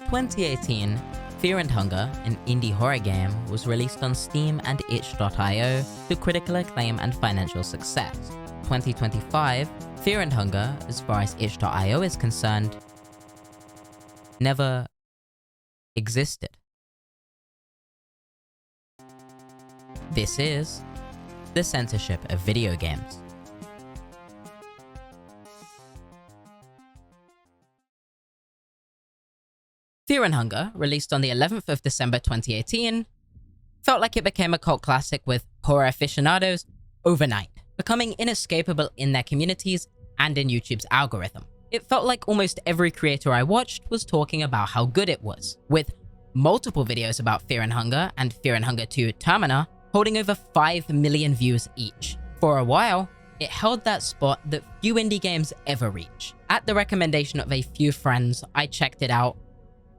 2018, Fear and Hunger, an indie horror game, was released on Steam and itch.io to critical acclaim and financial success. 2025, Fear and Hunger, as far as itch.io is concerned, never existed. This is the censorship of video games. Fear and Hunger, released on the 11th of December 2018, felt like it became a cult classic with horror aficionados overnight, becoming inescapable in their communities and in YouTube's algorithm. It felt like almost every creator I watched was talking about how good it was, with multiple videos about Fear and Hunger and Fear and Hunger 2 Termina holding over 5 million views each. For a while, it held that spot that few indie games ever reach. At the recommendation of a few friends, I checked it out,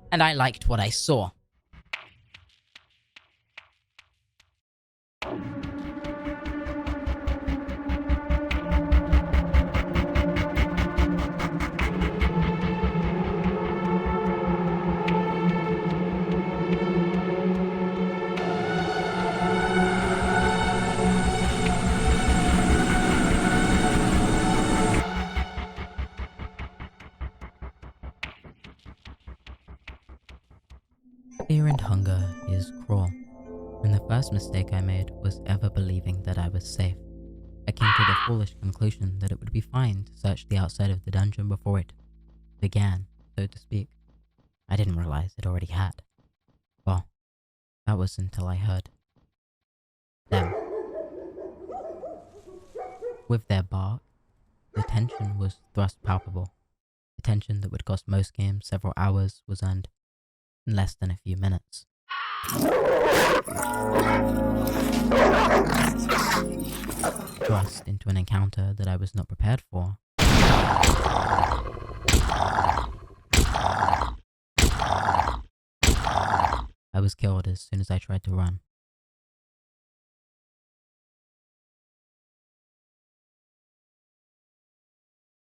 and I liked what I saw. Fear and Hunger is cruel, and the first mistake I made was ever believing that I was safe. I came to the foolish conclusion that it would be fine to search the outside of the dungeon before it began, so to speak. I didn't realize it already had. Well, that was until I heard them. With their bark, the tension was thrust palpable. The tension that would cost most games several hours was earned in less than a few minutes. Thrust into an encounter that I was not prepared for. I was killed as soon as I tried to run.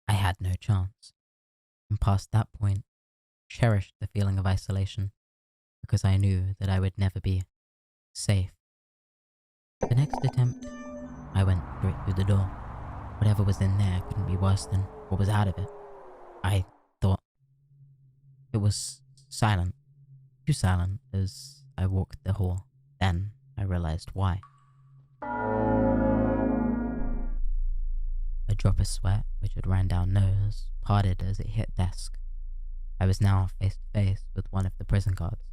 I had no chance, and past that point, cherished the feeling of isolation, because I knew that I would never be safe. The next attempt, I went straight through the door. Whatever was in there couldn't be worse than what was out of it. I thought it was silent, too silent as I walked the hall. Then I realized why. A drop of sweat, which had ran down nose, parted as it hit desk. I was now face to face with one of the prison guards,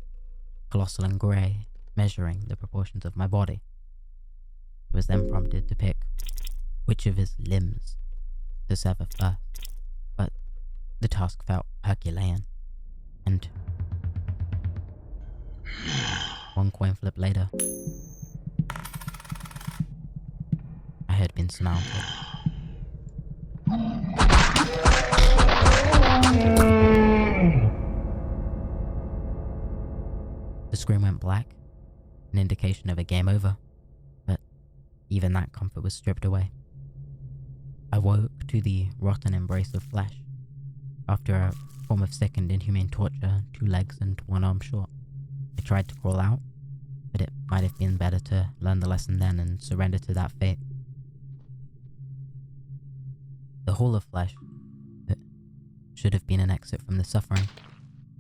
colossal and grey, measuring the proportions of my body. I was then prompted to pick which of his limbs to sever first, but the task felt Herculean, and one coin flip later, I had been surmounted. The screen went black, an indication of a game over, but even that comfort was stripped away. I woke to the rotten embrace of flesh, after a form of sick and inhumane torture, 2 legs and 1 arm short. I tried to crawl out, but it might have been better to learn the lesson then and surrender to that fate. The Hall of Flesh, that should have been an exit from the suffering,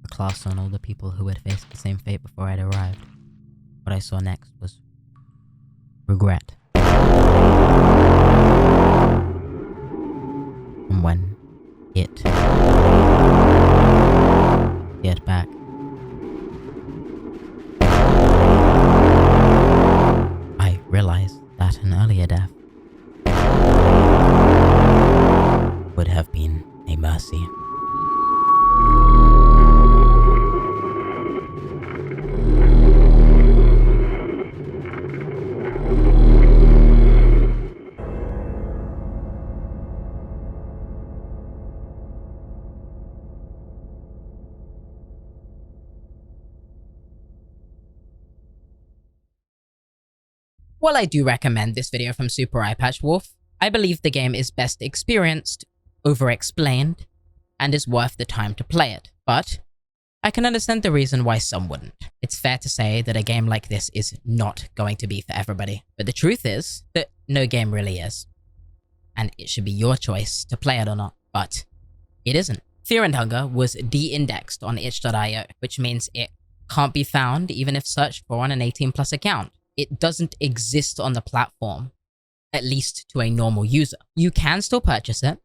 a class on all the people who had faced the same fate before I'd arrived. What I saw next was regret. And when it hit back, I realized that an earlier death would have been a mercy. While I do recommend this video from Super Eyepatch Wolf, I believe the game is best experienced, over-explained, and is worth the time to play it. But I can understand the reason why some wouldn't. It's fair to say that a game like this is not going to be for everybody, but the truth is that no game really is. And it should be your choice to play it or not, but it isn't. Fear and Hunger was de-indexed on itch.io, which means it can't be found even if searched for on an 18+ account. It doesn't exist on the platform, at least to a normal user. You can still purchase it,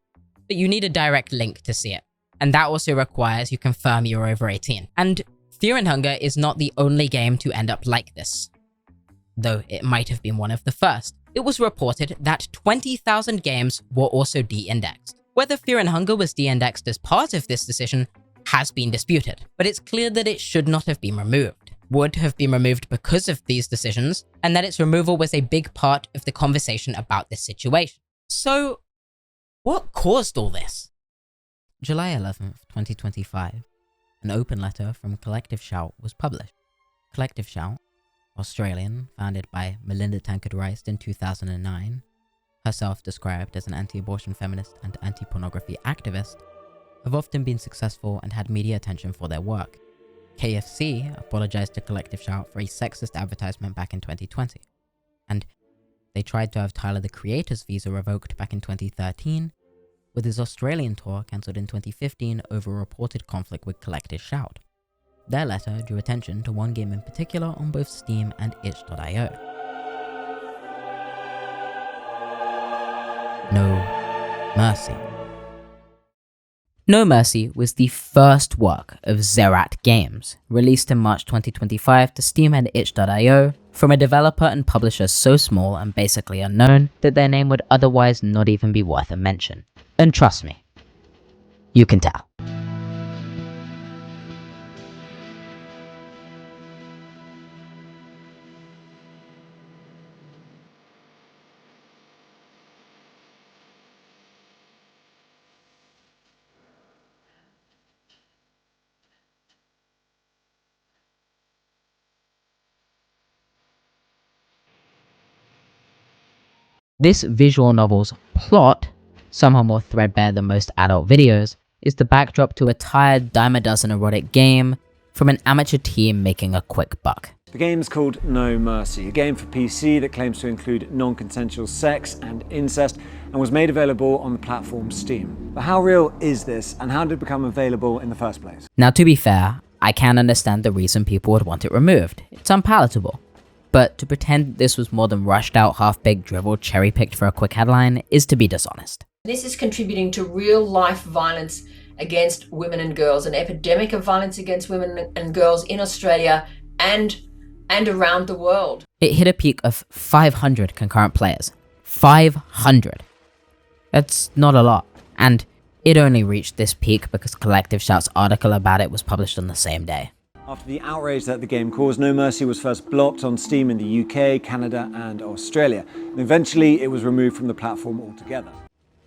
but you need a direct link to see it. And that also requires you confirm you're over 18. And Fear and Hunger is not the only game to end up like this, though it might have been one of the first. It was reported that 20,000 games were also de-indexed. Whether Fear and Hunger was de-indexed as part of this decision has been disputed, but it's clear that it should not have been removed, would have been removed because of these decisions, and that its removal was a big part of the conversation about this situation. So, what caused all this? July 11th, 2025, an open letter from Collective Shout was published. Collective Shout, Australian, founded by Melinda Tankard-Rice in 2009, herself described as an anti-abortion feminist and anti-pornography activist, have often been successful and had media attention for their work. KFC apologized to Collective Shout for a sexist advertisement back in 2020, and they tried to have Tyler the Creator's visa revoked back in 2013, with his Australian tour cancelled in 2015 over reported conflict with Collective Shout. Their letter drew attention to one game in particular on both Steam and itch.io. No Mercy. No Mercy was the first work of Zerat Games, released in March 2025 to Steam and itch.io from a developer and publisher so small and basically unknown that their name would otherwise not even be worth a mention. And trust me, you can tell. This visual novel's plot, somehow more threadbare than most adult videos, is the backdrop to a tired dime-a-dozen erotic game from an amateur team making a quick buck. The game's called No Mercy, a game for PC that claims to include non-consensual sex and incest and was made available on the platform Steam. But how real is this, and how did it become available in the first place? Now, to be fair, I can understand the reason people would want it removed. It's unpalatable. But to pretend this was more than rushed out, half-baked drivel cherry-picked for a quick headline is to be dishonest. This is contributing to real-life violence against women and girls, an epidemic of violence against women and girls in Australia and around the world. It hit a peak of 500 concurrent players. 500. That's not a lot. And it only reached this peak because Collective Shout's article about it was published on the same day. After the outrage that the game caused, No Mercy was first blocked on Steam in the UK, Canada, and Australia. And eventually, it was removed from the platform altogether.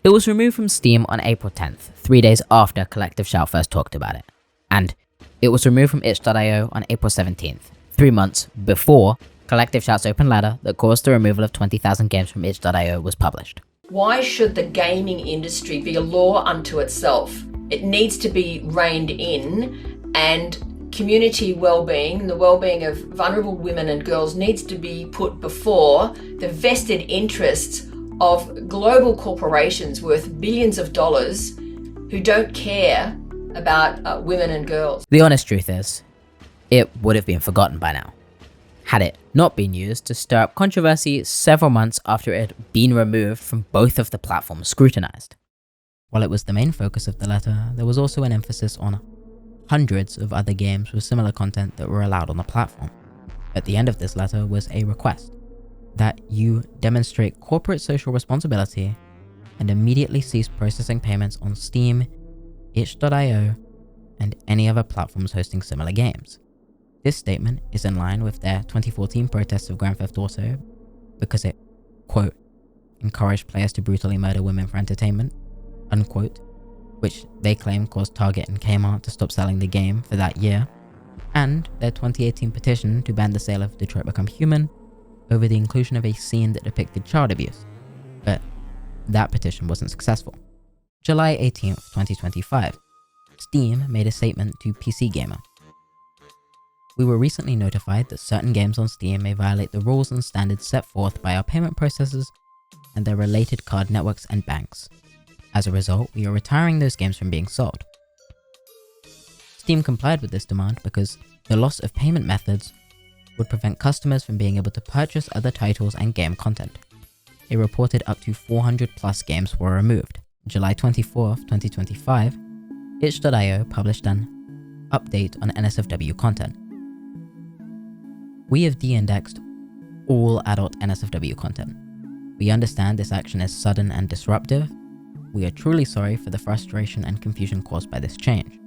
It was removed from Steam on April 10th, 3 days after Collective Shout first talked about it. And it was removed from itch.io on April 17th, 3 months before Collective Shout's open letter that caused the removal of 20,000 games from itch.io was published. Why should the gaming industry be a law unto itself? It needs to be reined in, and community well-being, the well-being of vulnerable women and girls needs to be put before the vested interests of global corporations worth billions of dollars who don't care about women and girls. The honest truth is, it would have been forgotten by now, had it not been used to stir up controversy several months after it had been removed from both of the platforms scrutinized. While it was the main focus of the letter, there was also an emphasis on hundreds of other games with similar content that were allowed on the platform. At the end of this letter was a request that you demonstrate corporate social responsibility and immediately cease processing payments on Steam, itch.io, and any other platforms hosting similar games. This statement is in line with their 2014 protests of Grand Theft Auto because it, quote, encouraged players to brutally murder women for entertainment, unquote, which they claim caused Target and Kmart to stop selling the game for that year, and their 2018 petition to ban the sale of Detroit Become Human over the inclusion of a scene that depicted child abuse, but that petition wasn't successful. July 18th, 2025, Steam made a statement to PC Gamer. We were recently notified that certain games on Steam may violate the rules and standards set forth by our payment processors and their related card networks and banks. As a result, we are retiring those games from being sold. Steam complied with this demand because the loss of payment methods would prevent customers from being able to purchase other titles and game content. They reported up to 400 plus games were removed. July 24th, 2025, itch.io published an update on NSFW content. We have de-indexed all adult NSFW content. We understand this action is sudden and disruptive. We are truly sorry for the frustration and confusion caused by this change.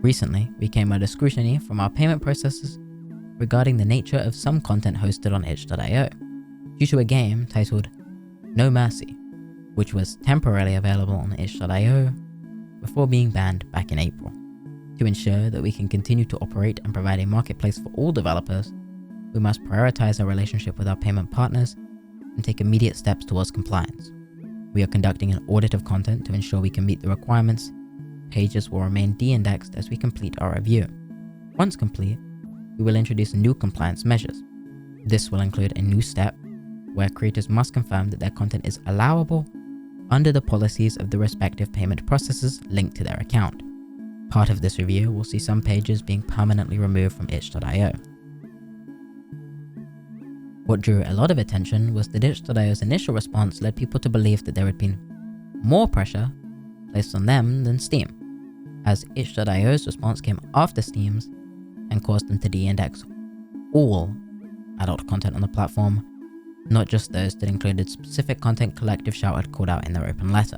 Recently, we came under scrutiny from our payment processors regarding the nature of some content hosted on itch.io, due to a game titled No Mercy, which was temporarily available on itch.io before being banned back in April. To ensure that we can continue to operate and provide a marketplace for all developers, we must prioritize our relationship with our payment partners and take immediate steps towards compliance. We are conducting an audit of content to ensure we can meet the requirements. Pages will remain de-indexed as we complete our review. Once complete, we will introduce new compliance measures. This will include a new step where creators must confirm that their content is allowable under the policies of the respective payment processors linked to their account. Part of this review will see some pages being permanently removed from itch.io. What drew a lot of attention was that itch.io's initial response led people to believe that there had been more pressure placed on them than Steam, as itch.io's response came after Steam's and caused them to de-index all adult content on the platform, not just those that included specific content Collective Shout had called out in their open letter.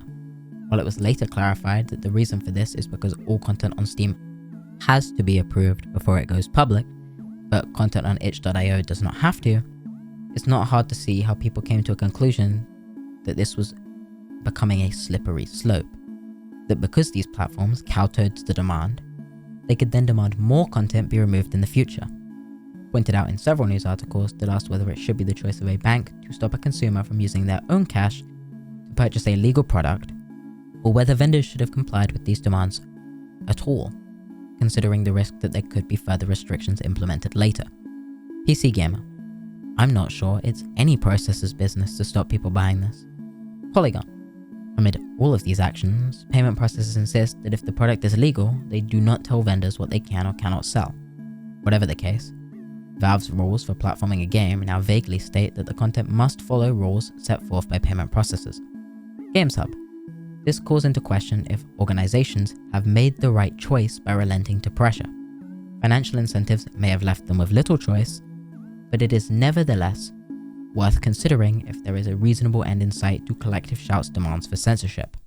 While it was later clarified that the reason for this is because all content on Steam has to be approved before it goes public, but content on itch.io does not have to, it's not hard to see how people came to a conclusion that this was becoming a slippery slope. That because these platforms kowtowed to the demand, they could then demand more content be removed in the future. Pointed out in several news articles that asked whether it should be the choice of a bank to stop a consumer from using their own cash to purchase a legal product, or whether vendors should have complied with these demands at all, considering the risk that there could be further restrictions implemented later. PC Gamer: I'm not sure it's any processor's business to stop people buying this. Polygon: amid all of these actions, payment processors insist that if the product is legal, they do not tell vendors what they can or cannot sell. Whatever the case, Valve's rules for platforming a game now vaguely state that the content must follow rules set forth by payment processors. GamesHub: this calls into question if organizations have made the right choice by relenting to pressure. Financial incentives may have left them with little choice, but it is nevertheless worth considering if there is a reasonable end in sight to Collective Shout's demands for censorship.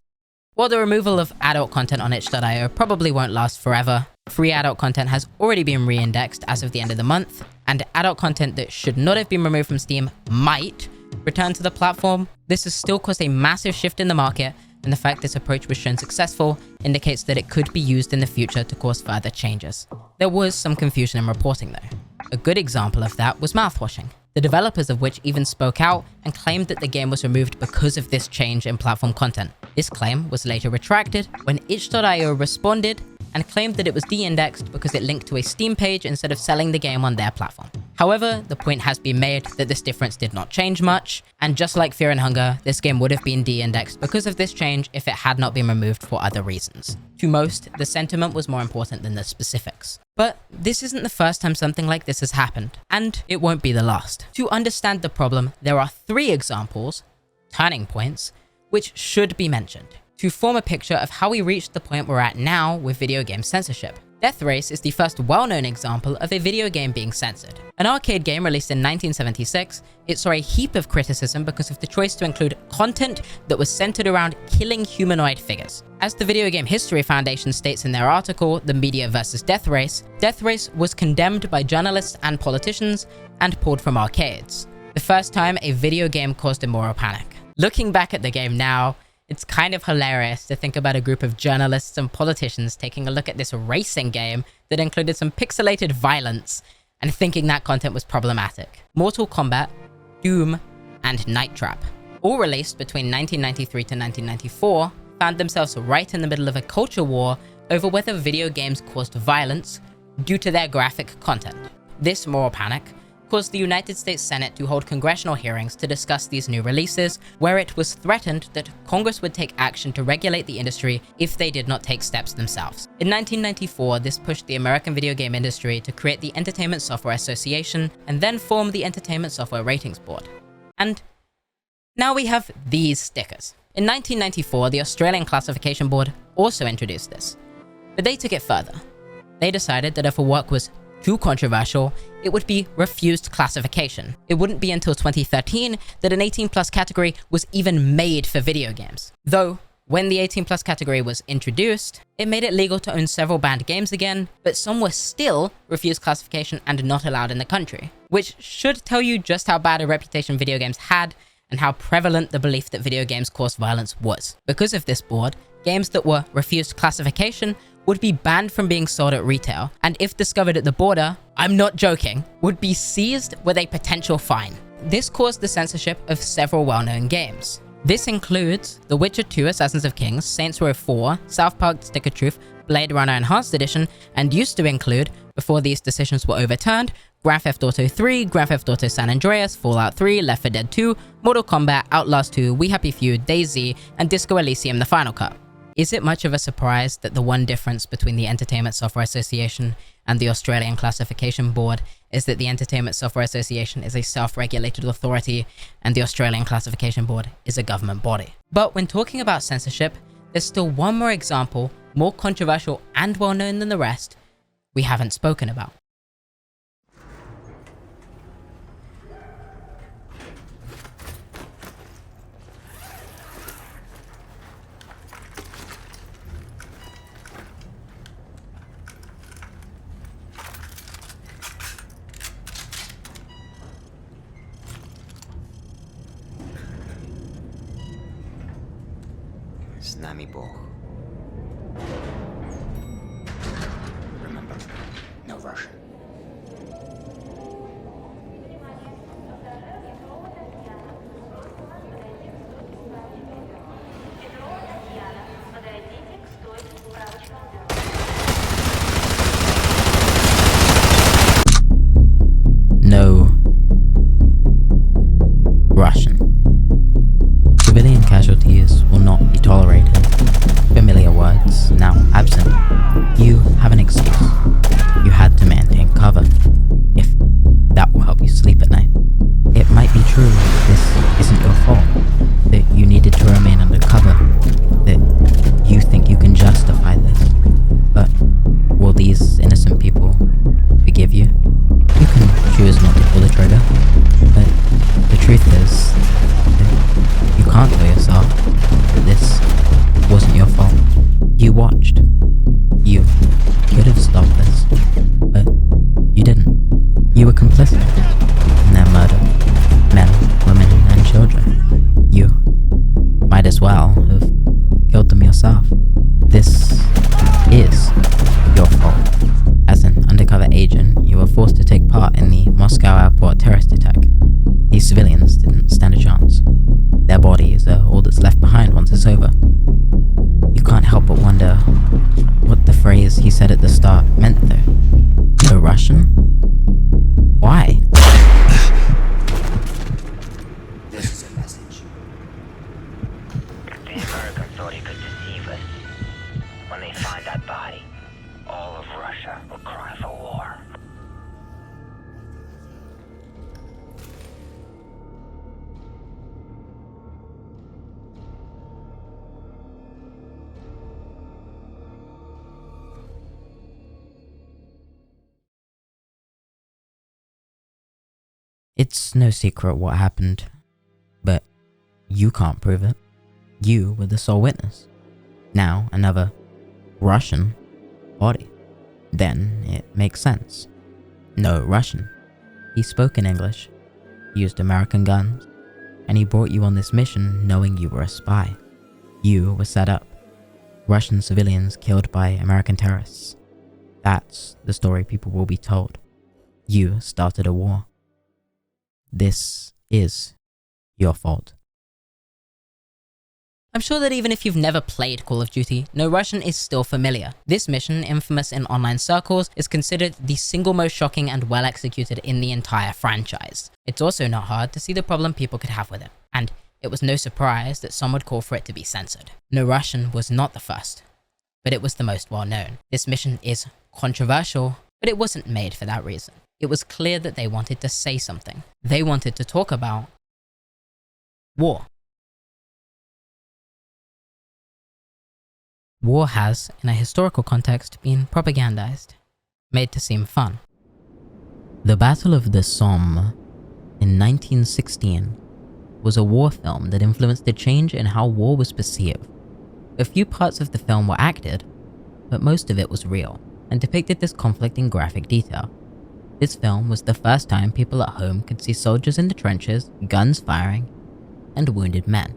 While the removal of adult content on itch.io probably won't last forever, free adult content has already been re-indexed as of the end of the month, and adult content that should not have been removed from Steam might return to the platform. This has still caused a massive shift in the market, and the fact this approach was shown successful indicates that it could be used in the future to cause further changes. There was some confusion in reporting though. A good example of that was mouthwashing, the developers of which even spoke out and claimed that the game was removed because of this change in platform content. This claim was later retracted when itch.io responded and claimed that it was de-indexed because it linked to a Steam page instead of selling the game on their platform. However, the point has been made that this difference did not change much, and just like Fear and Hunger, this game would have been de-indexed because of this change if it had not been removed for other reasons. To most, the sentiment was more important than the specifics. But this isn't the first time something like this has happened, and it won't be the last. To understand the problem, there are 3 examples, turning points, which should be mentioned, to form a picture of how we reached the point we're at now with video game censorship. Death Race is the first well-known example of a video game being censored. An arcade game released in 1976, it saw a heap of criticism because of the choice to include content that was centered around killing humanoid figures. As the Video Game History Foundation states in their article, The Media vs. Death Race was condemned by journalists and politicians and pulled from arcades. The first time a video game caused a moral panic. Looking back at the game now, it's kind of hilarious to think about a group of journalists and politicians taking a look at this racing game that included some pixelated violence and thinking that content was problematic. Mortal Kombat, Doom, and Night Trap, all released between 1993 to 1994, found themselves right in the middle of a culture war over whether video games caused violence due to their graphic content. This moral panic caused the United States Senate to hold congressional hearings to discuss these new releases, where it was threatened that Congress would take action to regulate the industry if they did not take steps themselves. In 1994, this pushed the American video game industry to create the Entertainment Software Association and then form the Entertainment Software Ratings Board. And now we have these stickers. In 1994, the Australian Classification Board also introduced this, but they took it further. They decided that if a work was too controversial, it would be refused classification. It wouldn't be until 2013 that an 18+ category was even made for video games. Though, when the 18+ category was introduced, it made it legal to own several banned games again, but some were still refused classification and not allowed in the country. Which should tell you just how bad a reputation video games had and how prevalent the belief that video games caused violence was. Because of this board, games that were refused classification would be banned from being sold at retail, and if discovered at the border, I'm not joking, would be seized with a potential fine. This caused the censorship of several well-known games. This includes The Witcher 2 Assassins of Kings, Saints Row 4, South Park Stick of Truth, Blade Runner Enhanced Edition, and used to include, before these decisions were overturned, Grand Theft Auto 3, Grand Theft Auto San Andreas, Fallout 3, Left 4 Dead 2, Mortal Kombat, Outlast 2, We Happy Few, DayZ, and Disco Elysium The Final Cut. Is it much of a surprise that the one difference between the Entertainment Software Association and the Australian Classification Board is that the Entertainment Software Association is a self-regulated authority and the Australian Classification Board is a government body? But when talking about censorship, there's still one more example, more controversial and well-known than the rest, we haven't spoken about. Z nami Bóg. Remember, no Russian. No Russian. Civilian casualties will not be tolerated. Familiar words now absent. You have an excuse. You had to maintain cover. If that will help you sleep at night. It might be true this isn't your fault. That you needed to remain undercover. That you think you can justify this. But will these innocent people forgive you? You can choose not to pull the trigger. But the truth is, you can't tell yourself that this wasn't your fault. You watched. You could have stopped this, but you didn't. You were complicit in their murder. Men, women, and children. You might as well have killed them yourself. This is your fault. As an undercover agent, you were forced to take part in the Moscow airport terrorist attack. These civilians didn't stand a chance. Their bodies are all that's left behind once it's over. You can't help but wonder what the phrase he said at the start meant though. No Russian? Why? This is a message. The Americans thought he could deceive us. When they find that body, all of Russia will cry for war. It's no secret what happened, but you can't prove it. You were the sole witness. Now another Russian body. Then it makes sense. No Russian. He spoke in English, used American guns, and he brought you on this mission knowing you were a spy. You were set up. Russian civilians killed by American terrorists. That's the story people will be told. You started a war. This is your fault. I'm sure that even if you've never played Call of Duty, No Russian is still familiar. This mission, infamous in online circles, is considered the single most shocking and well executed in the entire franchise. It's also not hard to see the problem people could have with it, and it was no surprise that some would call for it to be censored. No Russian was not the first, but it was the most well known. This mission is controversial, but it wasn't made for that reason. It was clear that they wanted to say something. They wanted to talk about war. War has, in a historical context, been propagandized, made to seem fun. The Battle of the Somme in 1916 was a war film that influenced a change in how war was perceived. A few parts of the film were acted, but most of it was real, and depicted this conflict in graphic detail. This film was the first time people at home could see soldiers in the trenches, guns firing, and wounded men,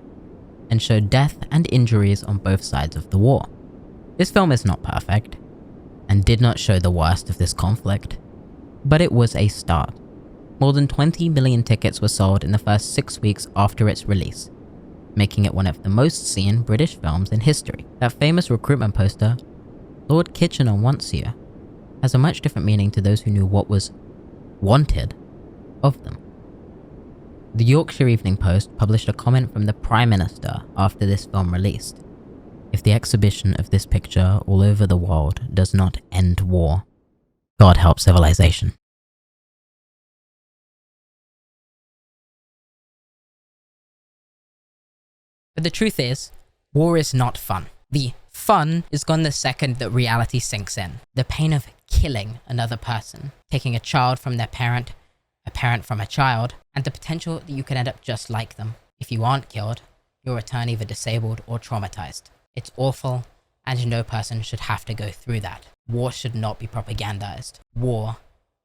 and showed death and injuries on both sides of the war. This film is not perfect, and did not show the worst of this conflict, but it was a start. More than 20 million tickets were sold in the first 6 weeks after its release, making it one of the most seen British films in history. That famous recruitment poster, "Lord Kitchener wants you," has a much different meaning to those who knew what was wanted of them. The Yorkshire Evening Post published a comment from the Prime Minister after this film released. "If the exhibition of this picture all over the world does not end war, God help civilization." But the truth is, war is not fun. The fun is gone the second that reality sinks in. The pain of killing another person, taking a child from their parent, a parent from a child, and the potential that you could end up just like them. If you aren't killed, you'll return either disabled or traumatized. It's awful, and no person should have to go through that. War should not be propagandized. War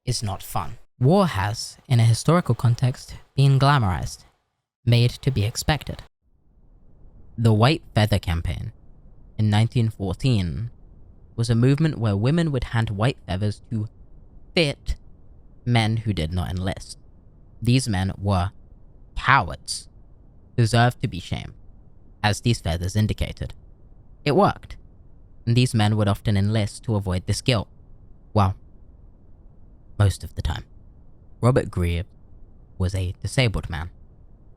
is not fun. War has, in a historical context, been glamorized, made to be expected. The White Feather Campaign in 1914 was a movement where women would hand white feathers to fit men who did not enlist. These men were cowards, deserved to be shamed, as these feathers indicated. It worked, and these men would often enlist to avoid this guilt. Well, most of the time. Robert Grieve was a disabled man,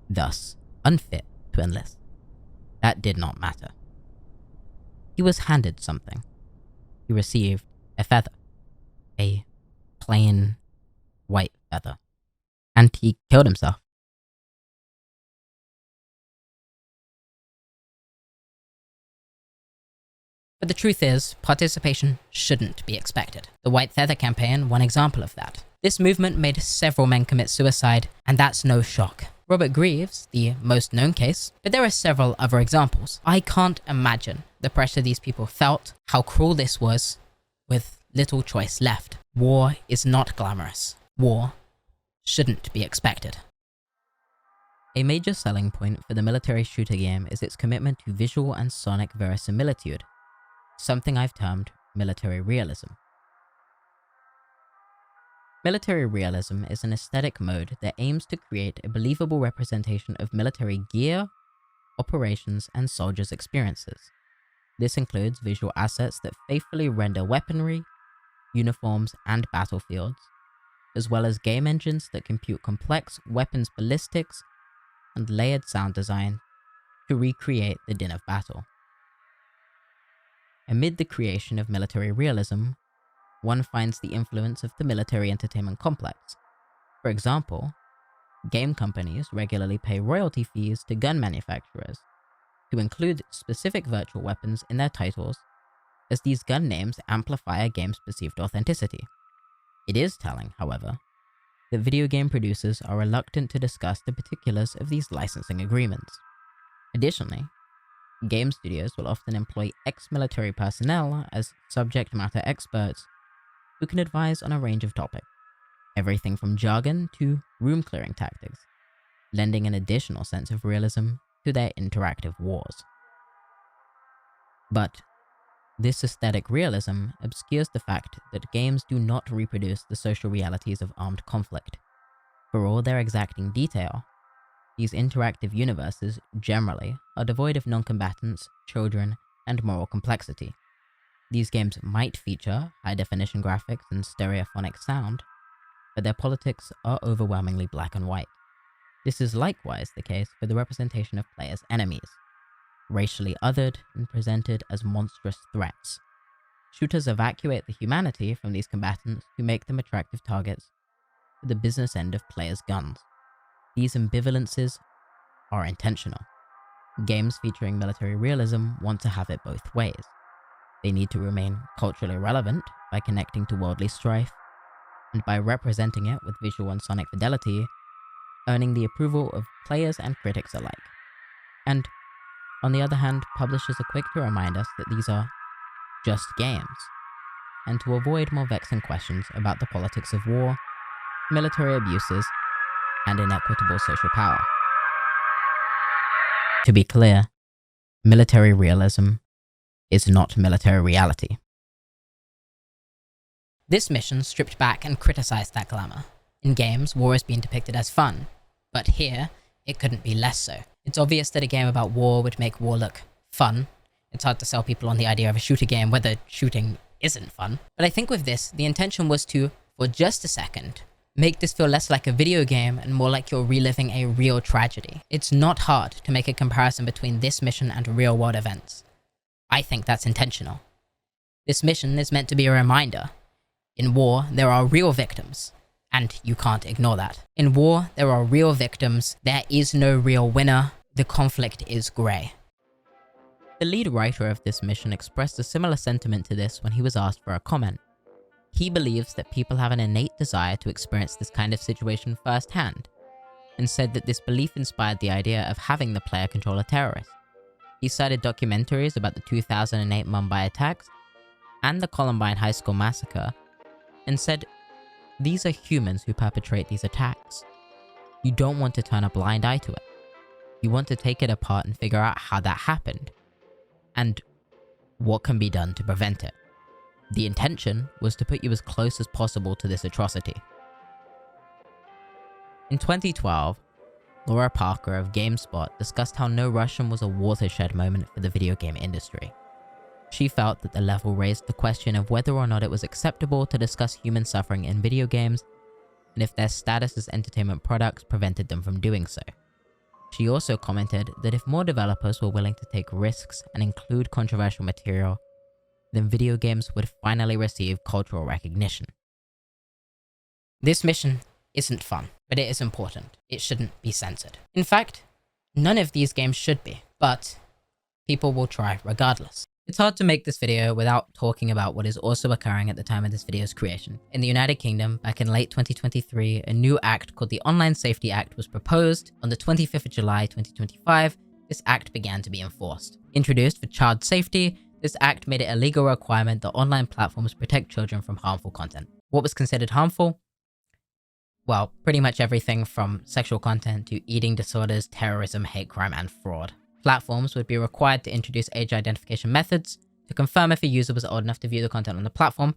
thus unfit to enlist. That did not matter. He was handed something. He received a feather, a plain white feather, and he killed himself. But the truth is, participation shouldn't be expected. The White Feather Campaign, one example of that. This movement made several men commit suicide, and that's no shock. Robert Grieve's the most known case, but there are several other examples. I can't imagine the pressure these people felt, how cruel this was, with little choice left. War is not glamorous. War shouldn't be expected. A major selling point for the military shooter game is its commitment to visual and sonic verisimilitude, something I've termed military realism. Military realism is an aesthetic mode that aims to create a believable representation of military gear, operations, and soldiers' experiences. This includes visual assets that faithfully render weaponry, uniforms, and battlefields, as well as game engines that compute complex weapons ballistics and layered sound design to recreate the din of battle. Amid the creation of military realism, one finds the influence of the military entertainment complex. For example, game companies regularly pay royalty fees to gun manufacturers to include specific virtual weapons in their titles, as these gun names amplify a game's perceived authenticity. It is telling, however, that video game producers are reluctant to discuss the particulars of these licensing agreements. Additionally, game studios will often employ ex-military personnel as subject matter experts who can advise on a range of topics, everything from jargon to room-clearing tactics, lending an additional sense of realism to their interactive wars. But this aesthetic realism obscures the fact that games do not reproduce the social realities of armed conflict. For all their exacting detail, these interactive universes, generally, are devoid of non-combatants, children, and moral complexity. These games might feature high-definition graphics and stereophonic sound, but their politics are overwhelmingly black and white. This is likewise the case for the representation of players' enemies, racially othered and presented as monstrous threats. Shooters evacuate the humanity from these combatants who make them attractive targets for the business end of players' guns. These ambivalences are intentional. Games featuring military realism want to have it both ways. They need to remain culturally relevant by connecting to worldly strife, and by representing it with visual and sonic fidelity, earning the approval of players and critics alike. And, on the other hand, publishers are quick to remind us that these are just games, and to avoid more vexing questions about the politics of war, military abuses, and inequitable social power. To be clear, military realism is not military reality. This mission stripped back and criticized that glamour. In games, war is being depicted as fun, but here, it couldn't be less so. It's obvious that a game about war would make war look fun. It's hard to sell people on the idea of a shooter game where the shooting isn't fun. But I think with this, the intention was to, for just a second, make this feel less like a video game and more like you're reliving a real tragedy. It's not hard to make a comparison between this mission and real-world events. I think that's intentional. This mission is meant to be a reminder. In war, there are real victims, and you can't ignore that. In war, there are real victims, there is no real winner, the conflict is grey. The lead writer of this mission expressed a similar sentiment to this when he was asked for a comment. He believes that people have an innate desire to experience this kind of situation firsthand, and said that this belief inspired the idea of having the player control a terrorist. He cited documentaries about the 2008 Mumbai attacks and the Columbine High School massacre, and said, these are humans who perpetrate these attacks. You don't want to turn a blind eye to it. You want to take it apart and figure out how that happened, and what can be done to prevent it. The intention was to put you as close as possible to this atrocity. In 2012, Laura Parker of GameSpot discussed how No Russian was a watershed moment for the video game industry. She felt that the level raised the question of whether or not it was acceptable to discuss human suffering in video games, and if their status as entertainment products prevented them from doing so. She also commented that if more developers were willing to take risks and include controversial material, then video games would finally receive cultural recognition. This mission isn't fun, but it is important. It shouldn't be censored. In fact, none of these games should be, but people will try regardless. It's hard to make this video without talking about what is also occurring at the time of this video's creation. In the United Kingdom, back in late 2023, a new act called the Online Safety Act was proposed. On the 25th of July 2025, this act began to be enforced. Introduced for child safety, this act made it a legal requirement that online platforms protect children from harmful content. What was considered harmful? Well, pretty much everything from sexual content to eating disorders, terrorism, hate crime, and fraud. Platforms would be required to introduce age identification methods to confirm if a user was old enough to view the content on the platform,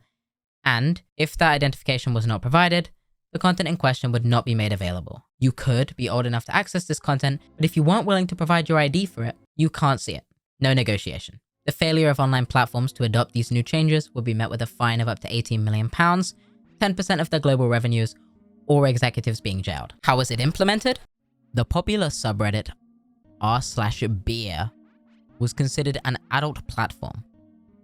and if that identification was not provided, the content in question would not be made available. You could be old enough to access this content, but if you weren't willing to provide your ID for it, you can't see it. No negotiation. The failure of online platforms to adopt these new changes would be met with a fine of up to £18 million, 10% of their global revenues, or executives being jailed. How was it implemented? The popular subreddit r/beer was considered an adult platform,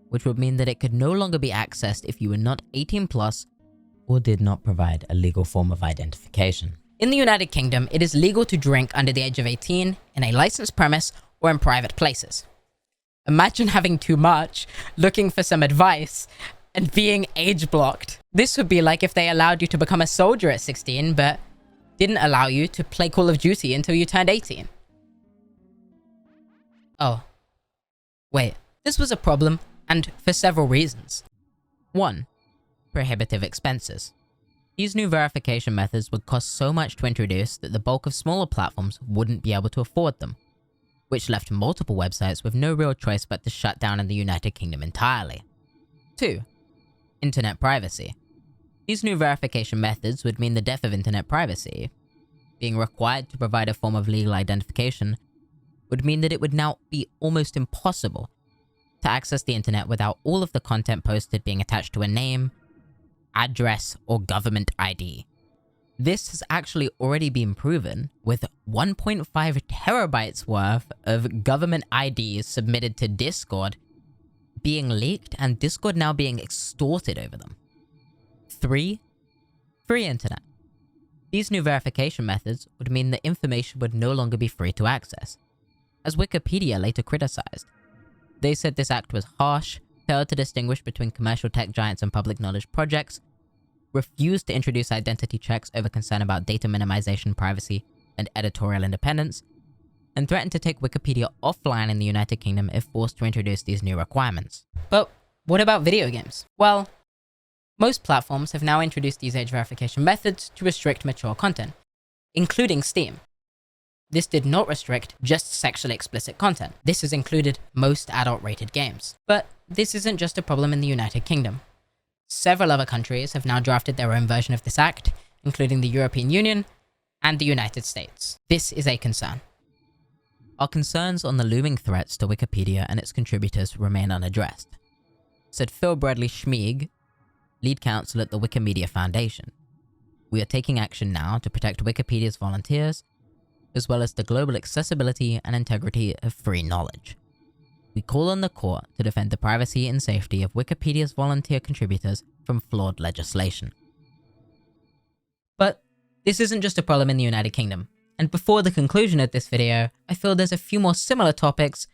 which would mean that it could no longer be accessed if you were not 18 plus or did not provide a legal form of identification. In the United Kingdom, it is legal to drink under the age of 18 in a licensed premise or in private places. Imagine having too much, looking for some advice, and being age blocked. This would be like if they allowed you to become a soldier at 16, but didn't allow you to play Call of Duty until you turned 18. Oh. Wait, this was a problem, and for several reasons. 1. Prohibitive expenses. These new verification methods would cost so much to introduce that the bulk of smaller platforms wouldn't be able to afford them, which left multiple websites with no real choice but to shut down in the United Kingdom entirely. 2. Internet privacy. These new verification methods would mean the death of internet privacy, being required to provide a form of legal identification would mean that it would now be almost impossible to access the internet without all of the content posted being attached to a name, address, or government ID. This has actually already been proven, with 1.5 terabytes worth of government IDs submitted to Discord being leaked and Discord now being extorted over them. 3. Free internet. These new verification methods would mean that information would no longer be free to access, as Wikipedia later criticized. They said this act was harsh, failed to distinguish between commercial tech giants and public knowledge projects, refused to introduce identity checks over concern about data minimization, privacy, and editorial independence, and threatened to take Wikipedia offline in the United Kingdom if forced to introduce these new requirements. But what about video games? Well, most platforms have now introduced these age verification methods to restrict mature content, including Steam. This did not restrict just sexually explicit content. This has included most adult-rated games. But this isn't just a problem in the United Kingdom. Several other countries have now drafted their own version of this act, including the European Union and the United States. This is a concern. Our concerns on the looming threats to Wikipedia and its contributors remain unaddressed, said Phil Bradley Schmeig, lead counsel at the Wikimedia Foundation. We are taking action now to protect Wikipedia's volunteers, as well as the global accessibility and integrity of free knowledge. We call on the court to defend the privacy and safety of Wikipedia's volunteer contributors from flawed legislation. But this isn't just a problem in the United Kingdom, and before the conclusion of this video, I feel there's a few more similar topics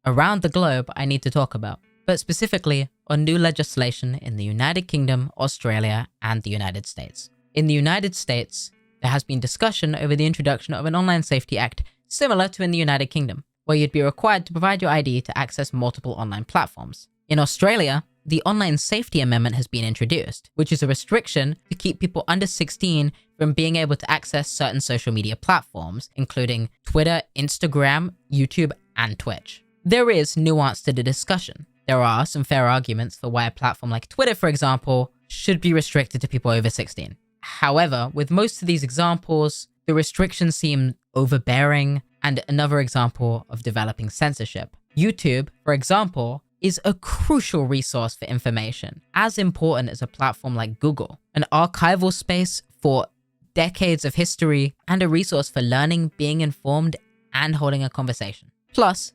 around the globe I need to talk about, but specifically on new legislation in the United Kingdom, Australia, and the United States. In the United States, there has been discussion over the introduction of an online safety act similar to in the United Kingdom, where you'd be required to provide your ID to access multiple online platforms. In Australia, the Online Safety Amendment has been introduced, which is a restriction to keep people under 16 from being able to access certain social media platforms, including Twitter, Instagram, YouTube, and Twitch. There is nuance to the discussion. There are some fair arguments for why a platform like Twitter, for example, should be restricted to people over 16. However, with most of these examples, the restrictions seem overbearing, and another example of developing censorship. YouTube, for example, is a crucial resource for information, as important as a platform like Google, an archival space for decades of history, and a resource for learning, being informed, and holding a conversation. Plus,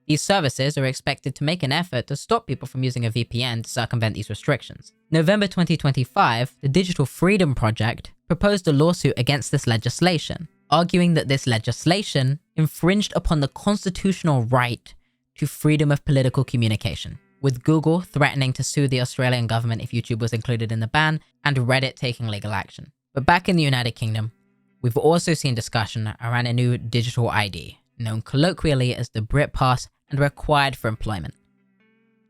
these services are expected to make an effort to stop people from using a VPN to circumvent these restrictions. November 2025, the Digital Freedom Project proposed a lawsuit against this legislation, arguing that this legislation infringed upon the constitutional right to freedom of political communication, with Google threatening to sue the Australian government if YouTube was included in the ban, and Reddit taking legal action. But back in the United Kingdom, we've also seen discussion around a new digital ID, known colloquially as the Brit Pass and required for employment.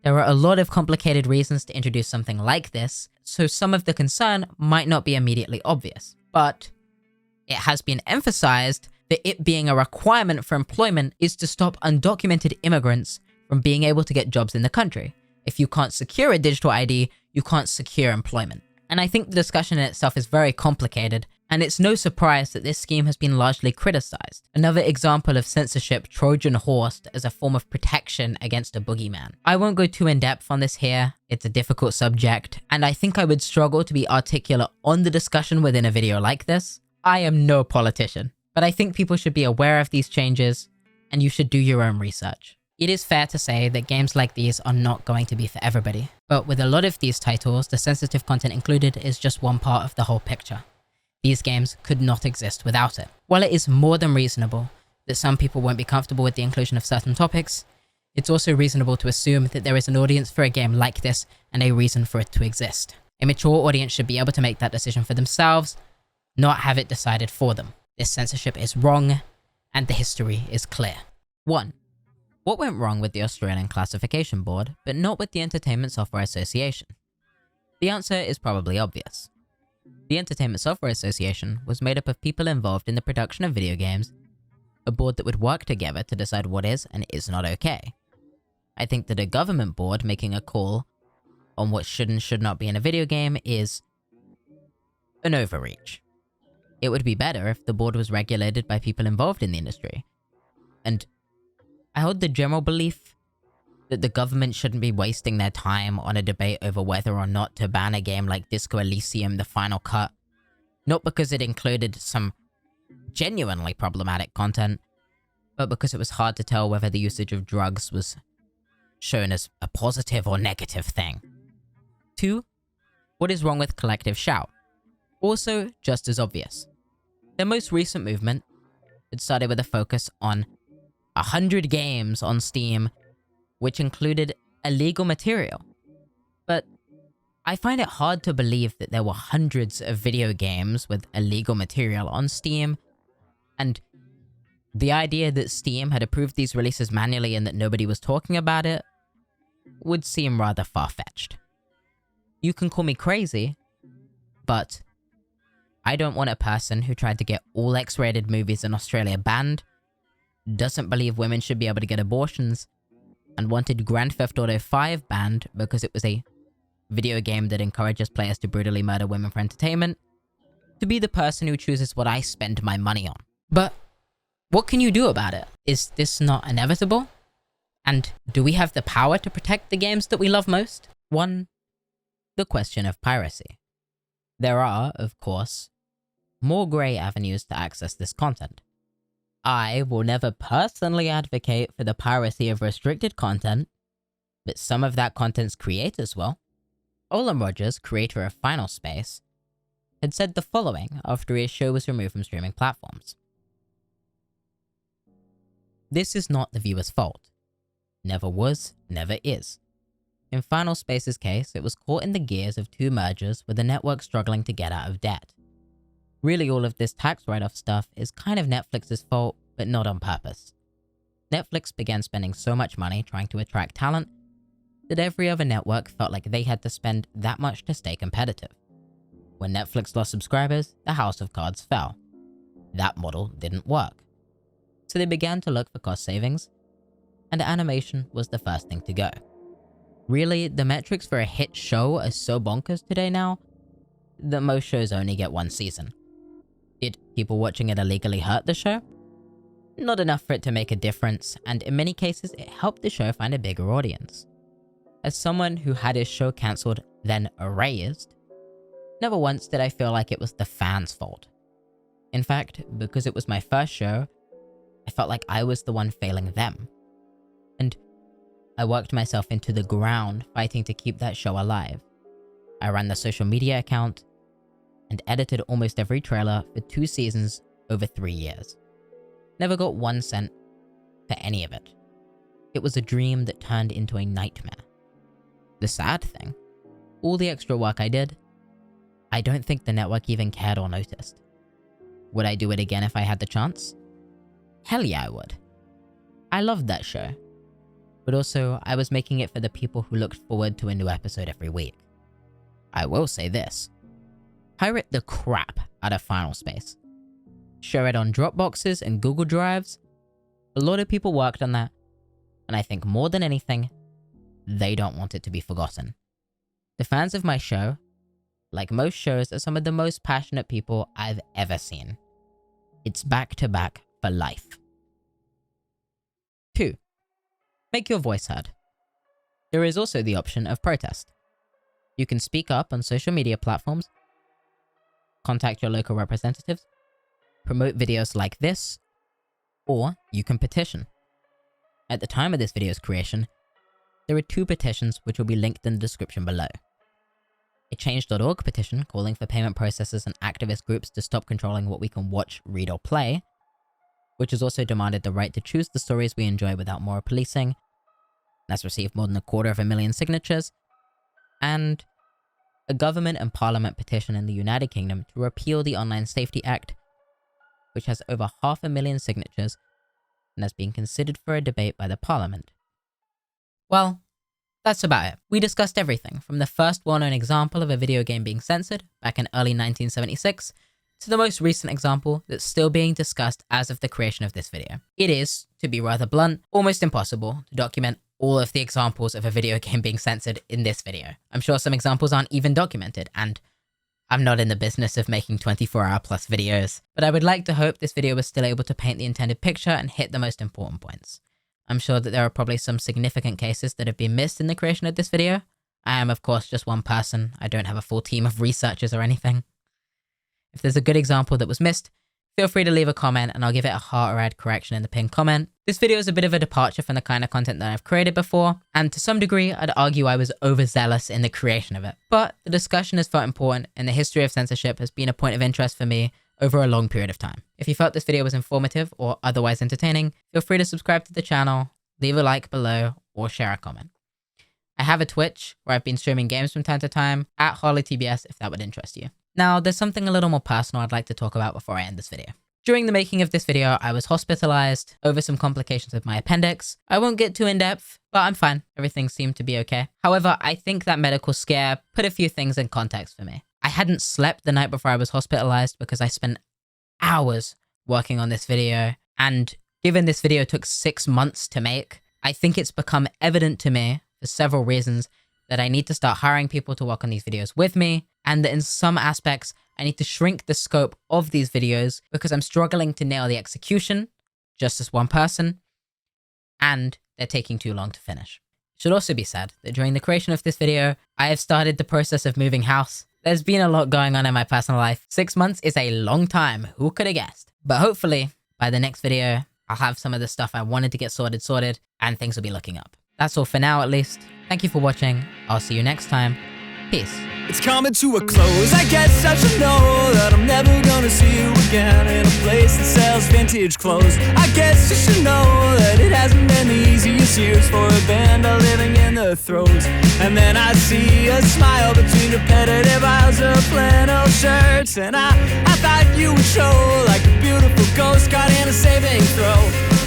There are a lot of complicated reasons to introduce something like this, so some of the concern might not be immediately obvious, but it has been emphasized that it being a requirement for employment is to stop undocumented immigrants from being able to get jobs in the country. If you can't secure a digital ID, you can't secure employment. And I think the discussion in itself is very complicated, and it's no surprise that this scheme has been largely criticized. Another example of censorship Trojan horsed as a form of protection against a boogeyman. I won't go too in depth on this here, it's a difficult subject, and I think I would struggle to be articulate on the discussion within a video like this. I am no politician, but I think people should be aware of these changes, and you should do your own research. It is fair to say that games like these are not going to be for everybody, but with a lot of these titles, the sensitive content included is just one part of the whole picture. These games could not exist without it. While it is more than reasonable that some people won't be comfortable with the inclusion of certain topics, it's also reasonable to assume that there is an audience for a game like this and a reason for it to exist. A mature audience should be able to make that decision for themselves, not have it decided for them. This censorship is wrong, and the history is clear. 1. What went wrong with the Australian Classification Board, but not with the Entertainment Software Association? The answer is probably obvious. The Entertainment Software Association was made up of people involved in the production of video games, a board that would work together to decide what is and is not okay. I think that a government board making a call on what should and should not be in a video game is an overreach. it would be better if the board was regulated by people involved in the industry. And I hold the general belief that the government shouldn't be wasting their time on a debate over whether or not to ban a game like Disco Elysium: The Final Cut, not because it included some genuinely problematic content, but because it was hard to tell whether the usage of drugs was shown as a positive or negative thing. 2. What is wrong with collective shout? Also just as obvious. Their most recent movement had started with a focus on 100 games on Steam, which included illegal material. But I find it hard to believe that there were hundreds of video games with illegal material on Steam, and the idea that Steam had approved these releases manually and that nobody was talking about it would seem rather far-fetched. You can call me crazy, but I don't want a person who tried to get all X-rated movies in Australia banned, doesn't believe women should be able to get abortions, and wanted Grand Theft Auto 5 banned because it was a video game that encourages players to brutally murder women for entertainment, to be the person who chooses what I spend my money on. But what can you do about it? Is this not inevitable? And do we have the power to protect the games that we love most? 1. The question of piracy. There are, of course, more grey avenues to access this content. I will never personally advocate for the piracy of restricted content, but some of that content's creators will. Olin Rogers, creator of Final Space, had said the following after his show was removed from streaming platforms. This is not the viewer's fault. Never was, never is. In Final Space's case, it was caught in the gears of 2 mergers with the network struggling to get out of debt. Really, all of this tax write-off stuff is kind of Netflix's fault, but not on purpose. Netflix began spending so much money trying to attract talent that every other network felt like they had to spend that much to stay competitive. When Netflix lost subscribers, the house of cards fell. That model didn't work. So they began to look for cost savings, and animation was the first thing to go. Really, the metrics for a hit show are so bonkers today now that most shows only get 1 season. Did people watching it illegally hurt the show? Not enough for it to make a difference, and in many cases, it helped the show find a bigger audience. As someone who had his show cancelled, then erased, never once did I feel like it was the fans' fault. In fact, because it was my first show, I felt like I was the one failing them. And I worked myself into the ground fighting to keep that show alive. I ran the social media account and edited almost every trailer for 2 seasons over 3 years. Never got 1 cent for any of it. It was a dream that turned into a nightmare. The sad thing, all the extra work I did, I don't think the network even cared or noticed. Would I do it again if I had the chance? Hell yeah, I would. I loved that show. But also, I was making it for the people who looked forward to a new episode every week. I will say this. Pirate the crap out of Final Space. Share it on Dropboxes and Google Drives. A lot of people worked on that, and I think more than anything, they don't want it to be forgotten. The fans of my show, like most shows, are some of the most passionate people I've ever seen. It's back to back for life. 2. Make your voice heard. There is also the option of protest. You can speak up on social media platforms, contact your local representatives, promote videos like this, or you can petition. At the time of this video's creation, there are 2 petitions which will be linked in the description below. A Change.org petition calling for payment processors and activist groups to stop controlling what we can watch, read, or play, which has also demanded the right to choose the stories we enjoy without moral policing. That's received more than 250,000 signatures. And a government and parliament petition in the United Kingdom to repeal the Online Safety Act, which has over 500,000 signatures and has been considered for a debate by the parliament. Well, that's about it. We discussed everything from the first well-known example of a video game being censored back in early 1976 to the most recent example that's still being discussed as of the creation of this video. It is, to be rather blunt, almost impossible to document all of the examples of a video game being censored in this video. I'm sure some examples aren't even documented, and I'm not in the business of making 24-hour plus videos, but I would like to hope this video was still able to paint the intended picture and hit the most important points. I'm sure that there are probably some significant cases that have been missed in the creation of this video. I am, of course, just one person. I don't have a full team of researchers or anything. If there's a good example that was missed, feel free to leave a comment and I'll give it a heart or add correction in the pinned comment. This video is a bit of a departure from the kind of content that I've created before, and to some degree, I'd argue I was overzealous in the creation of it. But the discussion has felt important, and the history of censorship has been a point of interest for me over a long period of time. If you felt this video was informative or otherwise entertaining, feel free to subscribe to the channel, leave a like below, or share a comment. I have a Twitch where I've been streaming games from time to time, at HarleyTBS if that would interest you. Now, there's something a little more personal I'd like to talk about before I end this video. During the making of this video, I was hospitalized over some complications with my appendix. I won't get too in-depth, but I'm fine. Everything seemed to be okay. However, I think that medical scare put a few things in context for me. I hadn't slept the night before I was hospitalized because I spent hours working on this video, and given this video took 6 months to make, I think it's become evident to me, for several reasons, that I need to start hiring people to work on these videos with me, and that in some aspects, I need to shrink the scope of these videos because I'm struggling to nail the execution, just as one person, and they're taking too long to finish. It should also be said that during the creation of this video, I have started the process of moving house. There's been a lot going on in my personal life. 6 months is a long time, who could have guessed? But hopefully, by the next video, I'll have some of the stuff I wanted to get sorted, and things will be looking up. That's all for now, at least. Thank you for watching. I'll see you next time. Peace. It's coming to a close. I guess I should know that I'm never gonna see you again in a place that sells vintage clothes. I guess you should know that it hasn't been the easiest years for a band living in the throes. And then I see a smile between repetitive aisles of flannel shirts, and I thought you would show like a beautiful ghost caught in a saving throw.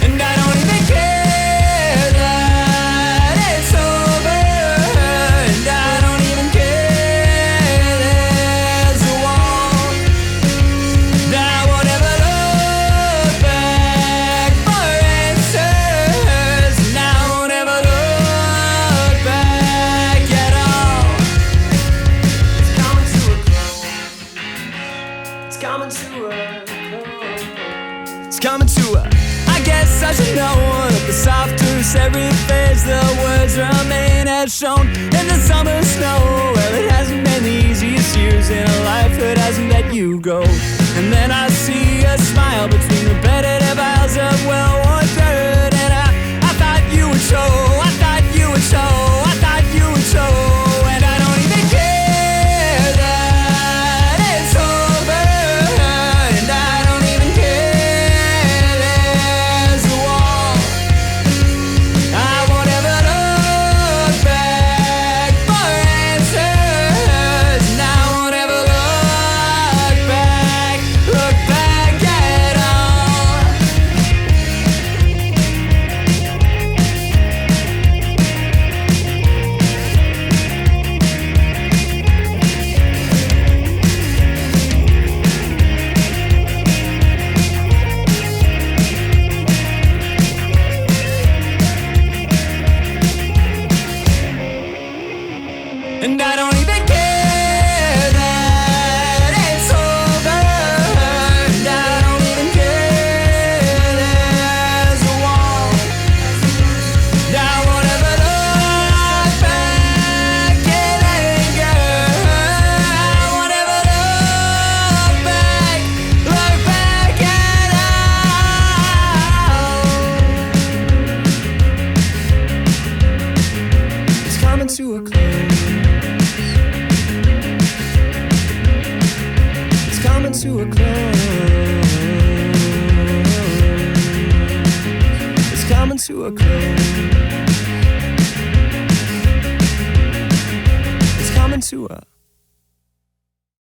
And I don't even care that it's over, and I don't even care there's a wall. And I won't ever look back for answers, and I won't ever look back at all. It's coming to a close. It's coming to a close. It's coming to a, I guess I should know that the softer every phase the words remain as shown in the summer snow. Well, it hasn't been the easiest years in a life that hasn't let you go. And then I see a smile between repetitive aisles of well-worn dirt, and I thought you would show, I thought you would show, I thought you would show. And I don't even care that it's over, and I don't even care there's a wall. I won't ever look back for answers, and I won't ever look back at all. And I don't even care that it's over, and I don't even care there's a wall. And I won't ever look back in anger, I won't ever look back at all. It's coming to a close. Coming to a close. It's coming to a close. It's coming to a